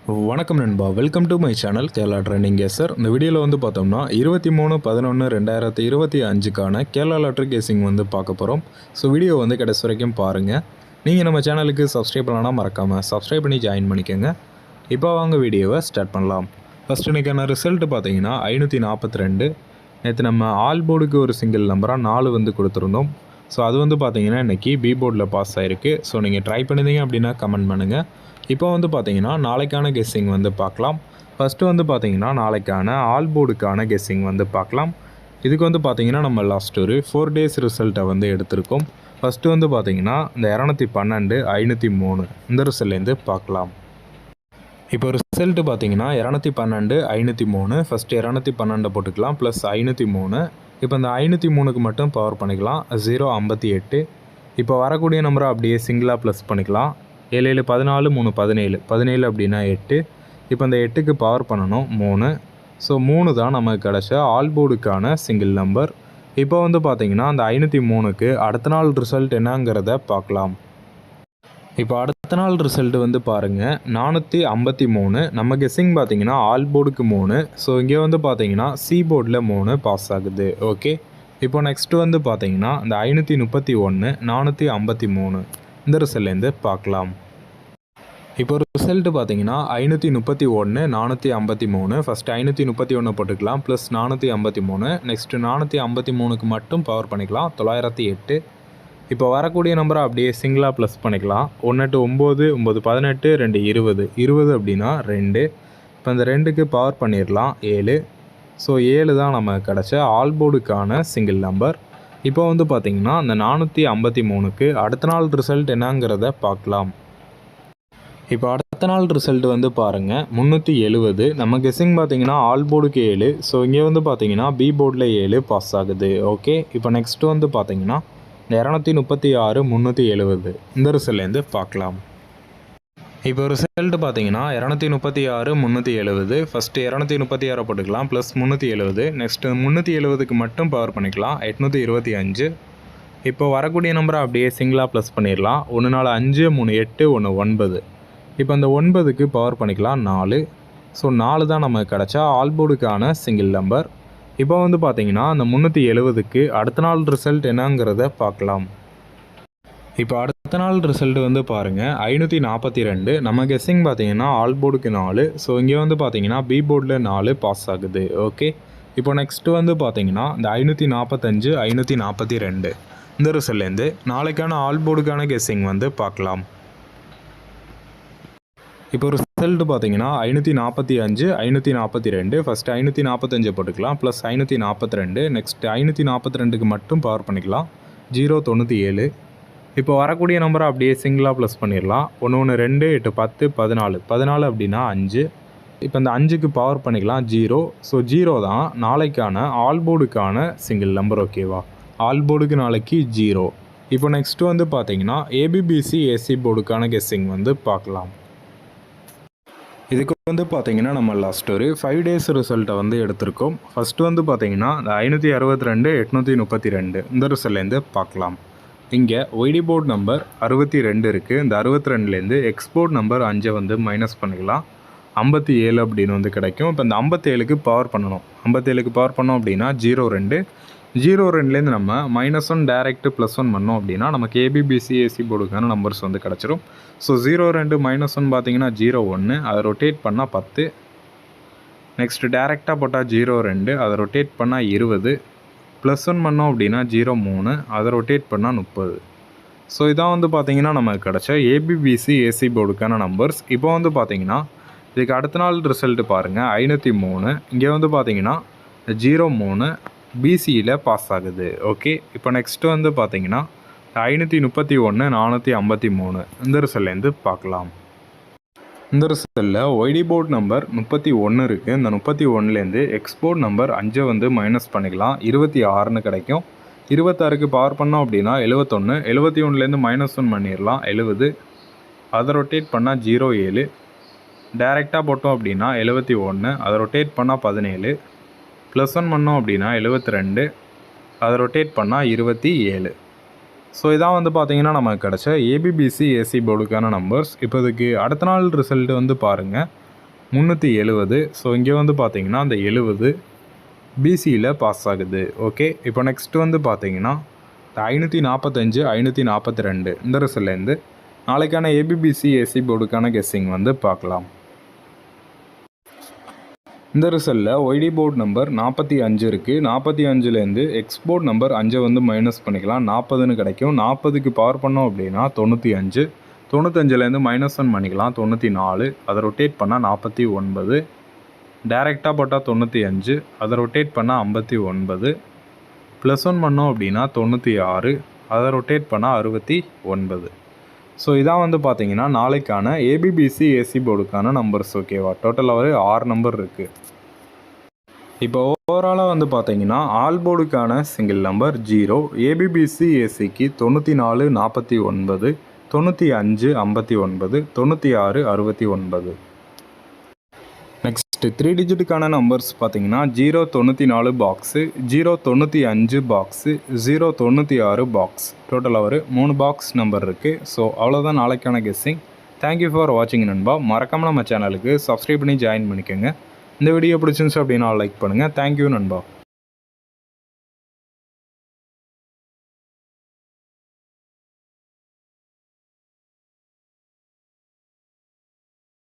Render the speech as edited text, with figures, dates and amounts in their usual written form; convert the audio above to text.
வணக்கம் நண்பா, welcome to my channel Kerala trending kesar. இந்த வீடியோவில் வந்து பார்த்தோம்னா 23/11/2025க்கான கேரளா லாட்ரி கேசிங் வந்து பார்க்க போகிறோம். ஸோ வீடியோ வந்து கடைசி வரைக்கும் பாருங்கள். நீங்கள் நம்ம சேனலுக்கு சப்ஸ்கிரைப் பண்ணலாம், மறக்காமல் சப்ஸ்கிரைப் பண்ணி ஜாயின் பண்ணிக்கோங்க. இப்போ வாங்க வீடியோவை ஸ்டார்ட் பண்ணலாம். ஃபஸ்ட்டு இன்றைக்கான ரிசல்ட்டு பார்த்தீங்கன்னா 542. நேற்று நம்ம ஆல் போர்டுக்கு ஒரு சிங்கிள் நம்பராக 4 வந்து கொடுத்துருந்தோம். ஸோ அது வந்து பார்த்தீங்கன்னா இன்றைக்கி பி போர்டில் பாஸ் ஆகிருக்கு. ஸோ நீங்கள் ட்ரை பண்ணியிருந்தீங்க அப்படின்னா கமெண்ட் பண்ணுங்கள். இப்போ வந்து பார்த்தீங்கன்னா நாளைக்கான கெஸ்ஸிங் வந்து பார்க்கலாம். ஃபஸ்ட்டு வந்து பார்த்தீங்கன்னா நாளைக்கான ஆல் போர்டுக்கான கெஸ்ஸிங் வந்து பார்க்கலாம். இதுக்கு வந்து பார்த்தீங்கன்னா நம்ம லாஸ்ட் ஒரு 4 டேஸ் ரிசல்ட்டை வந்து எடுத்திருக்கோம். ஃபஸ்ட்டு வந்து பார்த்தீங்கன்னா இந்த 212 503 இந்த ரிசல்ட்லேருந்து பார்க்கலாம். இப்போ ரிசல்ட்டு பார்த்தீங்கன்னா 212 503. ஃபஸ்ட்டு 212 போட்டுக்கலாம் ப்ளஸ் 503. இப்போ இந்த 503க்கு மட்டும் பவர் பண்ணிக்கலாம் 058. இப்போ வரக்கூடிய நம்பரை அப்படியே சிங்கிளாக ப்ளஸ் பண்ணிக்கலாம். 7 7 14 3 17 17 அப்படின்னா 8. இப்போ இந்த 8க்கு பவர் பண்ணணும் 3. ஸோ 3 தான் நமக்கு கிடச்ச ஆல் போர்டுக்கான சிங்கிள் நம்பர். இப்போ வந்து பார்த்திங்கன்னா அந்த 503க்கு அடுத்த நாள் ரிசல்ட் என்னங்கிறத பார்க்கலாம். இப்போ அடுத்த நாள் ரிசல்ட் வந்து பாருங்கள் 453. நம்ம கெஸ்ஸிங் பார்த்திங்கன்னா ஆல் போர்டுக்கு 3. ஸோ இங்கே வந்து பார்த்திங்கன்னா சி போர்டில் 3 பாஸ் ஆகுது. ஓகே, இப்போ நெக்ஸ்ட்டு வந்து பார்த்திங்கன்னா இந்த 531 453 இந்த ரிசல்ட்லேருந்து பார்க்கலாம். இப்போ ரிசல்ட்டு பார்த்தீங்கன்னா 531 453. ஃபஸ்ட்டு 531 போட்டுக்கலாம் ப்ளஸ் 453. நெக்ஸ்ட்டு 453க்கு மட்டும் பவர் பண்ணிக்கலாம் 908. இப்போ வரக்கூடிய நம்பரை அப்படியே சிங்கிளாக ப்ளஸ் பண்ணிக்கலாம். 1 8 9 9 18 2 20 20 அப்படின்னா 2. இப்போ இந்த 2க்கு பவர் பண்ணிடலாம் 7. ஸோ 7 தான் நம்ம கிடச்ச ஆல் போர்டுக்கான சிங்கிள் நம்பர். இப்போ வந்து பார்த்திங்கன்னா அந்த 453க்கு அடுத்த நாள் ரிசல்ட் என்னங்கிறத பார்க்கலாம். இப்போ அடுத்த நாள் ரிசல்ட் வந்து பாருங்கள் 370. நம்ம கெஸ்ஸிங் பார்த்திங்கன்னா ஆல் போர்டுக்கு 7. ஸோ இங்கே வந்து பார்த்திங்கன்னா பி போர்டில் 7 பாஸ் ஆகுது. ஓகே, இப்போ நெக்ஸ்ட்டு வந்து பார்த்திங்கன்னா இந்த 236 370 இந்த ரிசல்ட்லேருந்து பார்க்கலாம். இப்போ ரிசல்ட்டு பார்த்தீங்கன்னா 236 370. ஃபஸ்ட்டு 236 போட்டுக்கலாம் ப்ளஸ் 370. நெக்ஸ்ட்டு 370க்கு மட்டும் பவர் பண்ணிக்கலாம் 825. இப்போ வரக்கூடிய நம்பரை அப்படியே சிங்கிளாக ப்ளஸ் பண்ணிடலாம். 1 4 5 3 8 1 9. இப்போ அந்த 9க்கு பவர் பண்ணிக்கலாம் 4. ஸோ 4 தான் நமக்கு கிடச்சா ஆல் போர்டுக்கான சிங்கிள் நம்பர். இப்போ வந்து பார்த்தீங்கன்னா அந்த 370க்கு அடுத்த நாள் ரிசல்ட் என்னங்கிறத பார்க்கலாம். இப்போ அடுத்த நாள் ரிசல்ட் வந்து பாருங்கள் 542. நம்ம கெஸ்ஸிங் பார்த்தீங்கன்னா ஆல் போர்டுக்கு 4. ஸோ இங்கே வந்து பார்த்தீங்கன்னா பி போர்டில் 4 பாஸ் ஆகுது. ஓகே, இப்போ நெக்ஸ்ட்டு வந்து பார்த்தீங்கன்னா இந்த 545 542 இந்த ரிசல்ட்லேருந்து நாளைக்கான ஆல் போர்டுக்கான கெஸ்ஸிங் வந்து பார்க்கலாம். இப்போ ரிசல்ட் பார்த்தீங்கன்னா 545 542. ஃபஸ்ட்டு 545 போட்டுக்கலாம் ப்ளஸ் 542. நெக்ஸ்ட் 542க்கு மட்டும் பவர் பண்ணிக்கலாம் 097. இப்போ வரக்கூடிய நம்பரை அப்படியே சிங்கிளாக ப்ளஸ் பண்ணிடலாம். 1 1 2 8 10 14 14 அப்படின்னா 5. இப்போ இந்த 5க்கு பவர் பண்ணிக்கலாம் 0. ஸோ 0 தான் நாளைக்கான ஆல் போர்டுக்கான சிங்கிள் நம்பர். ஓகேவா, ஆல் போர்டுக்கு நாளைக்கு 0. இப்போ நெக்ஸ்ட்டு வந்து பார்த்தீங்கன்னா ஏபிபிசி ஏசி போர்டுக்கான கெஸ்ஸிங் வந்து பார்க்கலாம். இதுக்கு வந்து பார்த்தீங்கன்னா நம்ம லாஸ்ட் ஒரு 5 டேஸ் ரிசல்ட்டை வந்து எடுத்திருக்கோம். ஃபஸ்ட்டு வந்து பார்த்தீங்கன்னா இந்த 562 832 இந்த ரிசல்ட்லேருந்து பார்க்கலாம். இங்கே ஒய்டி போர்ட் நம்பர் 62 இருக்குது. இந்த 62லேருந்து எக்ஸ்போர்ட் நம்பர் 5 வந்து மைனஸ் பண்ணிக்கலாம் 57 அப்படின்னு வந்து கிடைக்கும். இப்போ இந்த 57க்கு பவர் பண்ணணும். 57க்கு பவர் பண்ணோம் அப்படின்னா 02. 02லேருந்து நம்ம -1 டேரெக்ட் +1 பண்ணோம் அப்படின்னா நமக்கு ஏபிபிசி ஏசி போர்டுக்கான நம்பர்ஸ் வந்து கிடச்சிரும். ஸோ 02 -1 பார்த்தீங்கன்னா 01. அதை ரொட்டேட் பண்ணால் 10. நெக்ஸ்ட்டு டேரெக்டாக போட்டால் 02. அதை ரொட்டேட் பண்ணால் 20. +1 பண்ணோம் அப்படின்னா 03. அதை ரொட்டேட் பண்ணால் 30. ஸோ இதான் வந்து பார்த்திங்கன்னா நமக்கு கிடச்ச ஏபிபிசி ஏசி போர்டுக்கான நம்பர்ஸ். இப்போ வந்து பார்த்திங்கன்னா இதுக்கு அடுத்த நாள் ரிசல்ட்டு பாருங்கள் 503. இங்கே வந்து பார்த்திங்கன்னா 03 பிசியில் பாஸ் ஆகுது. ஓகே, இப்போ நெக்ஸ்ட்டு வந்து பார்த்திங்கன்னா 531 453 இந்த ரிசல்ட்லேருந்து பார்க்கலாம். இந்த ரிசல்ட்டில் ஒய்டி போர்ட் நம்பர் 31 இருக்குது. இந்த 31லேருந்து எக்ஸ்போர்ட் நம்பர் 5 வந்து மைனஸ் பண்ணிக்கலாம் 26ன்னு கிடைக்கும். 26க்கு பவர் பண்ணோம் அப்படின்னா 71. 71லேருந்து -1 பண்ணிடலாம் 70. அதை ரொட்டேட் பண்ணால் 07. டேரெக்டாக போட்டோம் அப்படின்னா 71. அதை ரொட்டேட் பண்ணால் 17. +1 பண்ணோம் அப்படின்னா 72. அதை ரொட்டேட் பண்ணால் 27. ஸோ இதான் வந்து பார்த்தீங்கன்னா நமக்கு கிடச்ச ஏபிபிசி ஏசி போர்டுக்கான நம்பர்ஸ். இப்போ இதுக்கு அடுத்த நாள் ரிசல்ட் வந்து பாருங்கள் 370. ஸோ இங்கே வந்து பார்த்தீங்கன்னா அந்த 70 பிசியில் பாஸ் ஆகுது. ஓகே, இப்போ நெக்ஸ்ட் வந்து பார்த்தீங்கன்னா 545 542 இந்த ரிசல்ட்லேருந்து நாளைக்கான ஏபிபிசி ஏசி போர்டுக்கான கெஸ்ஸிங் வந்து பார்க்கலாம். இந்த ரிசல்ட்டில் ஒய்டி போர்டு நம்பர் 45 இருக்குது. 45லேருந்து எக்ஸ் போர்டு நம்பர் 5 வந்து மைனஸ் பண்ணிக்கலாம், 40ன்னு கிடைக்கும். 40க்கு பவர் பண்ணோம் அப்படின்னா 95. 95லேருந்து -1 பண்ணிக்கலாம், 94. அதை ரொட்டேட் பண்ணால் 49. டைரெக்டாக போட்டால் 95, அதை ரொட்டேட் பண்ணால் 59. +1 பண்ணோம் அப்படின்னா 96, அதை ரொட்டேட் பண்ணால் 69. ஸோ இதான் வந்து பார்த்தீங்கன்னா நாளைக்கான ஏபிபிசி ஏசி போர்டுக்கான நம்பர்ஸ். ஓகேவா, டோட்டலாக ஒரு 6 நம்பர் இருக்குது. இப்போ ஓவராலாக வந்து பார்த்தீங்கன்னா ஆல் போர்டுக்கான சிங்கிள் நம்பர் 0, ஏபிபிசி ஏசிக்கு 94 49, 95 59, 96 69. நெக்ஸ்ட்டு 3 டிஜிட்டுக்கான நம்பர்ஸ் பார்த்தீங்கன்னா 094 பாக்ஸு, 095 பாக்ஸு, 096 பாக்ஸ். டோட்டலாக ஒரு 3 பாக்ஸ் நம்பர் இருக்குது. ஸோ அவ்வளோதான் நாளைக்கான கெஸ்ஸிங். தேங்க்யூ ஃபார் வாட்சிங் நண்பா. மறக்காமல் நம்ம சேனலுக்கு சப்ஸ்கிரைப் பண்ணி ஜாயின் பண்ணிக்கோங்க. இந்த வீடியோ பிடிச்சிருந்துச்சு அப்படின்னா லைக் பண்ணுங்கள். தேங்க்யூ நண்பா.